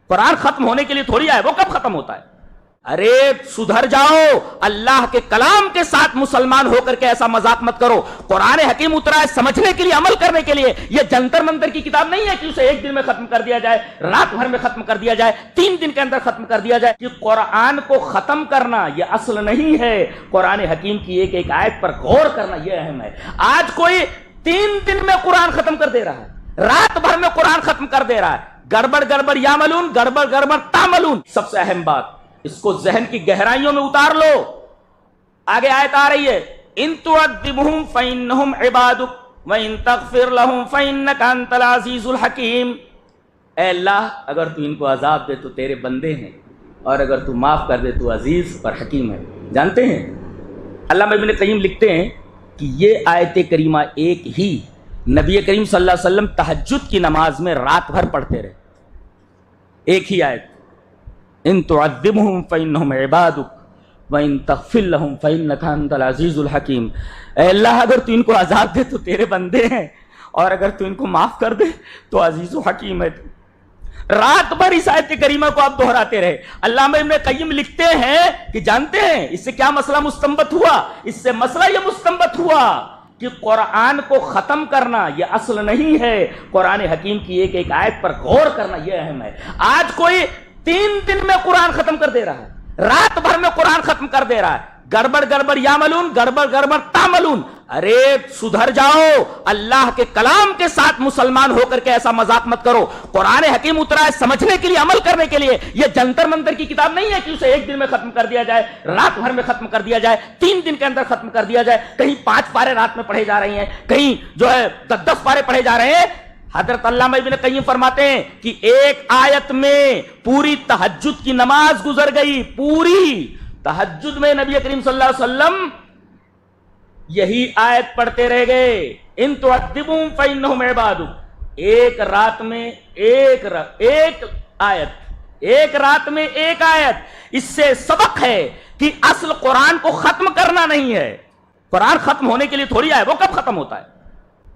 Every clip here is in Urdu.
قرآن ختم ہونے کے لیے تھوڑی آئے، وہ کب ختم ہوتا ہے؟ ارے سدھر جاؤ، اللہ کے کلام کے ساتھ مسلمان ہو کر کے ایسا مذاق مت کرو۔ قرآن حکیم اترا ہے سمجھنے کے لیے، عمل کرنے کے لیے، یہ جنتر منتر کی کتاب نہیں ہے کہ اسے ایک دن میں ختم کر دیا جائے، رات بھر میں ختم کر دیا جائے، 3 دن کے اندر ختم کر دیا جائے۔ کہ قرآن کو ختم کرنا یہ اصل نہیں ہے، قرآن حکیم کی ایک ایک آیت پر غور کرنا یہ اہم ہے۔ آج کوئی 3 دن میں قرآن ختم کر دے رہا ہے، رات بھر میں قرآن ختم کر دے رہا ہے، گڑبڑ گڑبڑ یعملون، گڑبڑ گڑبڑ تعملون۔ سب سے اہم بات، اس کو ذہن کی گہرائیوں میں اتار لو۔ آگے آیت آ رہی ہے، ان تعذبهم فانهم عبادك وان تغفر لهم فانك انت العزیز الحکیم۔ اے اللہ، اگر تو ان کو عذاب دے تو تیرے بندے ہیں، اور اگر تو معاف کر دے تو عزیز اور حکیم ہے۔ جانتے ہیں علامہ ابن قیم لکھتے ہیں کہ یہ آیت کریمہ ایک ہی نبی کریم صلی اللہ علیہ وسلم تہجد کی نماز میں رات بھر پڑھتے رہے، ایک ہی آیت، ان تعذبهم فانهم عبادك وان تغفر لهم فانك انت العزیز الحکیم۔ اے اللہ، اگر تو ان کو عذاب دے تو تیرے بندے ہیں، اور اگر تو ان کو معاف کر دے تو عزیز و حکیم ہے۔ رات بھر اس آیت کریمہ کو آپ دہراتے رہے۔ علامہ ابن قیم لکھتے ہیں کہ جانتے ہیں اس سے کیا مسئلہ مستنبط ہوا؟ اس سے مسئلہ یہ مستنبط ہوا کہ قرآن کو ختم کرنا یہ اصل نہیں ہے، قرآن حکیم کی ایک ایک آیت پر غور کرنا یہ اہم ہے۔ آج کوئی 3 دن میں قرآن ختم کر دے رہا ہے، رات بھر میں قرآن ختم کر دے رہا ہے، گڑبڑ گڑبڑ یعملون، گڑبڑ گڑبڑ تعملون۔ ارے سدھر جاؤ، اللہ کے کلام کے ساتھ مسلمان ہو کر کے ایسا مذاق مت کرو۔ قرآن حکیم اترا ہے سمجھنے کے لیے، عمل کرنے کے لیے، یہ جنتر منتر کی کتاب نہیں ہے کہ اسے ایک دن میں ختم کر دیا جائے، رات بھر میں ختم کر دیا جائے، 3 دن کے اندر ختم کر دیا جائے۔ کہیں 5 پارے رات میں پڑھے جا رہے ہیں، کہیں جو ہے 10 پارے پڑھے جا رہے ہیں۔ حضرت علامہ ابن قیم فرماتے ہیں کہ ایک آیت میں پوری تہجد کی نماز گزر گئی، پوری تہجد میں نبی کریم صلی اللہ علیہ وسلم یہی آیت پڑھتے رہ گئے، ان تعذبهم فانهم عبادك۔ ایک رات میں ایک آیت۔ اس سے سبق ہے کہ اصل قرآن کو ختم کرنا نہیں ہے، قرآن ختم ہونے کے لیے تھوڑی آئے، وہ کب ختم ہوتا ہے؟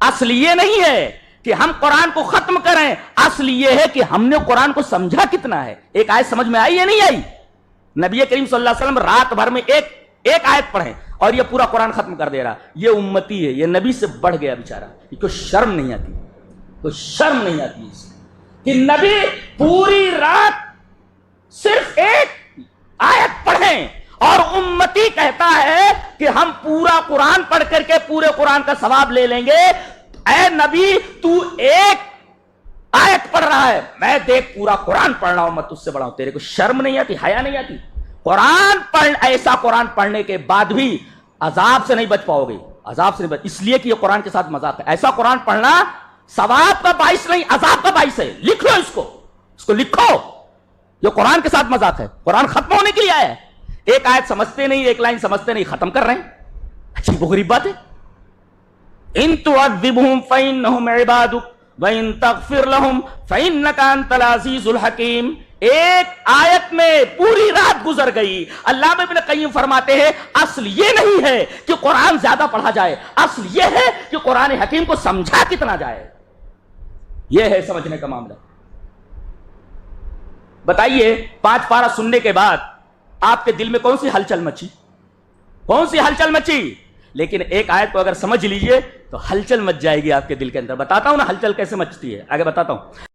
اصل یہ نہیں ہے کہ ہم قرآن کو ختم کریں، اصل یہ ہے کہ ہم نے قرآن کو سمجھا کتنا ہے۔ ایک آیت سمجھ میں آئی یا نہیں آئی؟ نبی کریم صلی اللہ علیہ وسلم رات بھر میں ایک آیت پڑھیں اور یہ پورا قرآن ختم کر دے رہا۔ یہ امتی ہے، یہ نبی سے بڑھ گیا بیچارہ، کوئی شرم نہیں آتی، کوئی شرم نہیں آتی اس کہ نبی پوری رات صرف ایک آیت پڑھیں اور امتی کہتا ہے کہ ہم پورا قرآن پڑھ کر کے پورے قرآن کا ثواب لے لیں گے۔ اے نبی، تو ایک آیت پڑھ رہا ہے، میں دیکھ پورا قرآن پڑھ رہا ہوں، میں تجھ سے بڑا ہوں۔ تیرے کو شرم نہیں آتی، حیا نہیں آتی؟ ایسا قرآن پڑھنے کے بعد بھی عذاب سے نہیں بچ پاؤ گے، عذاب سے نہیں بچ، اس لیے کہ یہ قرآن کے ساتھ مذاق ہے۔ ایسا قرآن پڑھنا ثواب کا باعث نہیں، عذاب کا باعث ہے۔ لکھ لو اس کو لکھو، یہ قرآن کے ساتھ مذاق ہے، قرآن ختم ہونے کے لیے آیا ہے۔ ایک آیت سمجھتے نہیں، ایک لائن سمجھتے نہیں، ختم کر رہے ہیں۔ عجیب و غریب بات ہے۔ ان تعذبهم فانهم عبادك وان تغفر لهم فانك انت العزیز الحکیم۔ ایک آیت میں پوری رات گزر گئی۔ علامہ ابن قیم فرماتے ہیں اصل یہ نہیں ہے کہ قرآن زیادہ پڑھا جائے، اصل یہ ہے کہ قرآن حکیم کو سمجھا کتنا جائے، یہ ہے سمجھنے کا معاملہ۔ بتائیے 5 پارہ سننے کے بعد آپ کے دل میں کون سی ہلچل مچی؟ کون سی ہلچل مچی؟ لیکن ایک آیت کو اگر سمجھ لیجئے تو ہلچل مچ جائے گی آپ کے دل کے اندر۔ بتاتا ہوں نا ہلچل کیسے مچتی ہے، آگے بتاتا ہوں۔